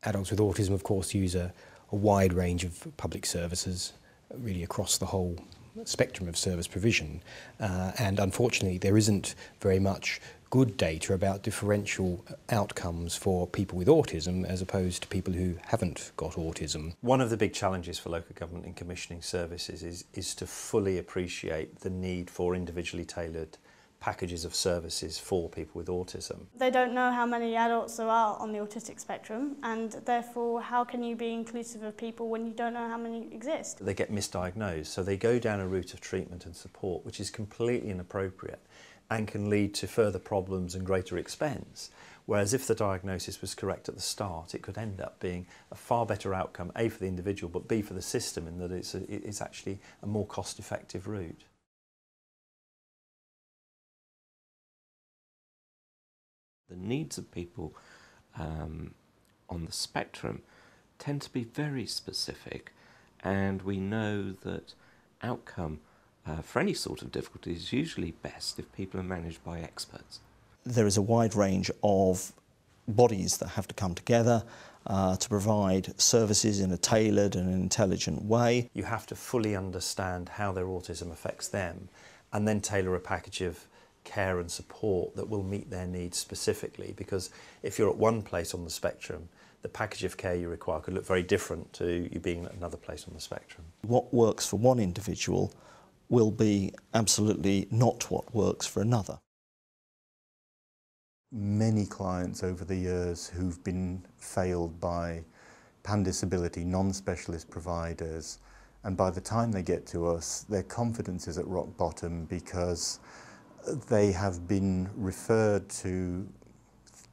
Adults with autism, of course, use a wide range of public services, really across the whole spectrum of service provision, and unfortunately there isn't very much good data about differential outcomes for people with autism as opposed to people who haven't got autism. One of the big challenges for local government in commissioning services is to fully appreciate the need for individually tailored packages of services for people with autism. They don't know how many adults there are on the autistic spectrum, and therefore how can you be inclusive of people when you don't know how many exist? They get misdiagnosed, so they go down a route of treatment and support which is completely inappropriate and can lead to further problems and greater expense. Whereas if the diagnosis was correct at the start, it could end up being a far better outcome, A, for the individual, but B, for the system, in that it's actually a more cost-effective route. The needs of people on the spectrum tend to be very specific, and we know that outcome for any sort of difficulty is usually best if people are managed by experts. There is a wide range of bodies that have to come together to provide services in a tailored and intelligent way. You have to fully understand how their autism affects them and then tailor a package of care and support that will meet their needs specifically, because if you're at one place on the spectrum, the package of care you require could look very different to you being at another place on the spectrum. What works for one individual will be absolutely not what works for another. Many clients over the years who've been failed by pan-disability, non-specialist providers, and by the time they get to us, their confidence is at rock bottom because they have been referred to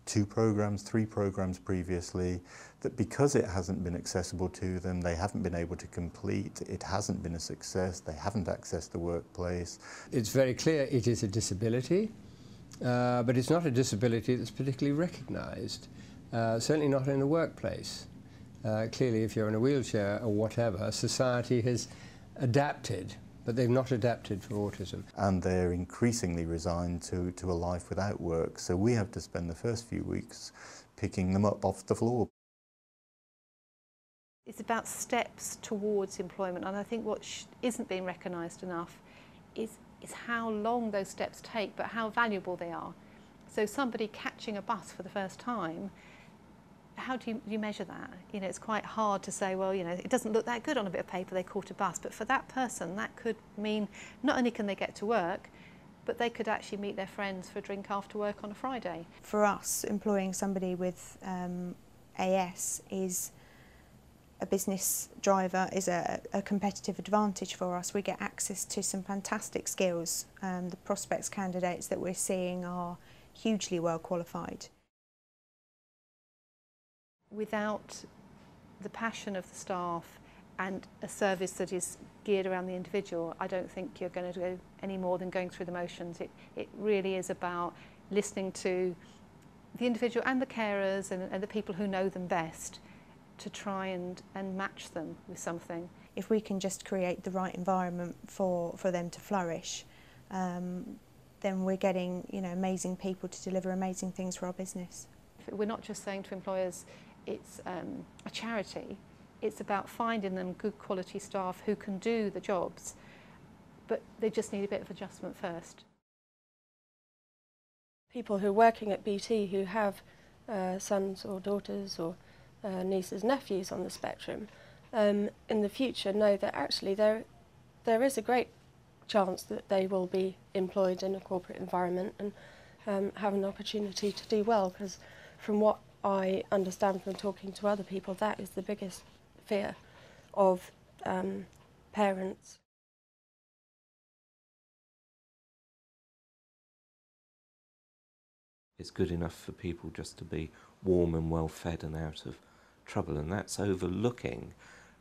2 programs, 3 programs previously, that because it hasn't been accessible to them, they haven't been able to complete, it hasn't been a success, they haven't accessed the workplace. It's very clear it is a disability, but it's not a disability that's particularly recognised, certainly not in the workplace. Clearly, if you're in a wheelchair or whatever, society has adapted, but they've not adapted for autism. And they're increasingly resigned to a life without work, so we have to spend the first few weeks picking them up off the floor. It's about steps towards employment, and I think what isn't being recognised enough is how long those steps take, but how valuable they are. So somebody catching a bus for the first time, how do you measure that? You know, it's quite hard to say, well, you know, it doesn't look that good on a bit of paper, they caught a bus, but for that person that could mean not only can they get to work, but they could actually meet their friends for a drink after work on a Friday. For us, employing somebody with AS is a business driver, is a competitive advantage for us. We get access to some fantastic skills. The prospects candidates that we're seeing are hugely well qualified. Without the passion of the staff and a service that is geared around the individual, I don't think you're going to do any more than going through the motions. It really is about listening to the individual and the carers and the people who know them best to try and match them with something. If we can just create the right environment for them to flourish, then we're getting, you know, amazing people to deliver amazing things for our business. We're not just saying to employers it's a charity, it's about finding them good quality staff who can do the jobs, but they just need a bit of adjustment first. People who are working at BT who have sons or daughters or nieces, nephews on the spectrum, in the future know that actually there is a great chance that they will be employed in a corporate environment and have an opportunity to do well, because from what I understand from talking to other people, that is the biggest fear of parents. It's good enough for people just to be warm and well fed and out of trouble, and that's overlooking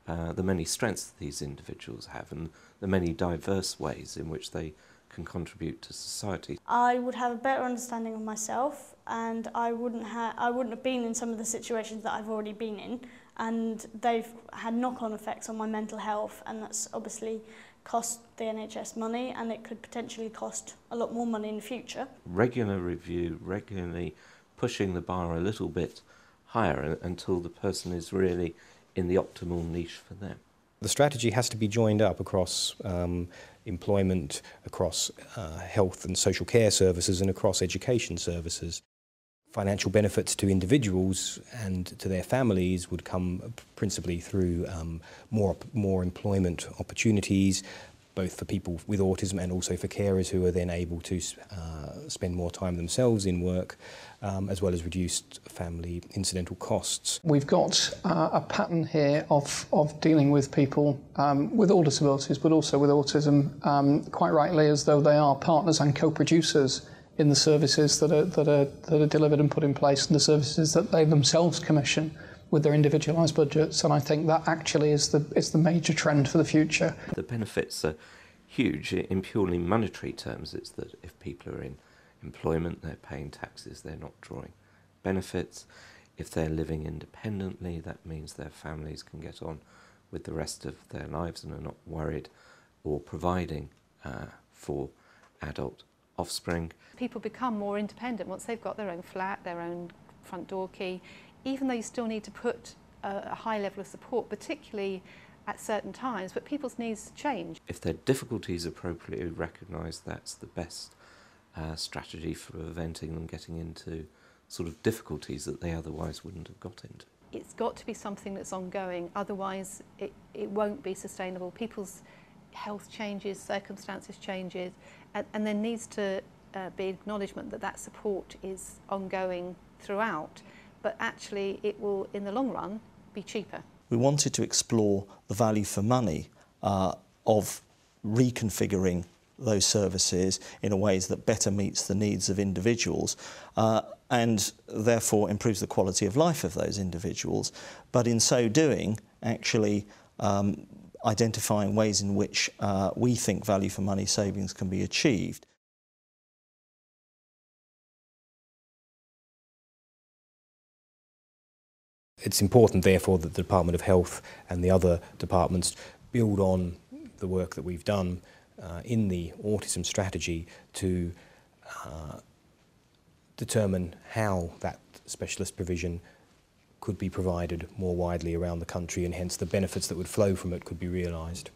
the many strengths that these individuals have and the many diverse ways in which they can contribute to society. I would have a better understanding of myself, and I wouldn't have been in some of the situations that I've already been in, and they've had knock-on effects on my mental health, and that's obviously cost the NHS money, and it could potentially cost a lot more money in the future. Regular review, regularly pushing the bar a little bit higher until the person is really in the optimal niche for them. The strategy has to be joined up across employment, across health and social care services and across education services. Financial benefits to individuals and to their families would come principally through more employment opportunities, both for people with autism and also for carers who are then able to spend more time themselves in work, as well as reduced family incidental costs. We've got a pattern here of dealing with people with all disabilities but also with autism, quite rightly as though they are partners and co-producers in the services that are delivered and put in place, and the services that they themselves commission with their individualised budgets, and I think that actually is the major trend for the future. The benefits are huge in purely monetary terms. It's that if people are in employment, they're paying taxes, they're not drawing benefits. If they're living independently, that means their families can get on with the rest of their lives and are not worried or providing for adult offspring. People become more independent once they've got their own flat, their own front door key, even though you still need to put a high level of support, particularly at certain times, but people's needs change. If their difficulties are appropriately recognised, that's the best strategy for preventing them getting into sort of difficulties that they otherwise wouldn't have got into. It's got to be something that's ongoing, otherwise it won't be sustainable. People's health changes, circumstances changes, and there needs to be acknowledgement that that support is ongoing throughout, but actually it will, in the long run, be cheaper. We wanted to explore the value for money of reconfiguring those services in a ways that better meets the needs of individuals and therefore improves the quality of life of those individuals, but in so doing actually identifying ways in which we think value for money savings can be achieved. It's important, therefore, that the Department of Health and the other departments build on the work that we've done in the autism strategy to determine how that specialist provision could be provided more widely around the country, and hence the benefits that would flow from it could be realised.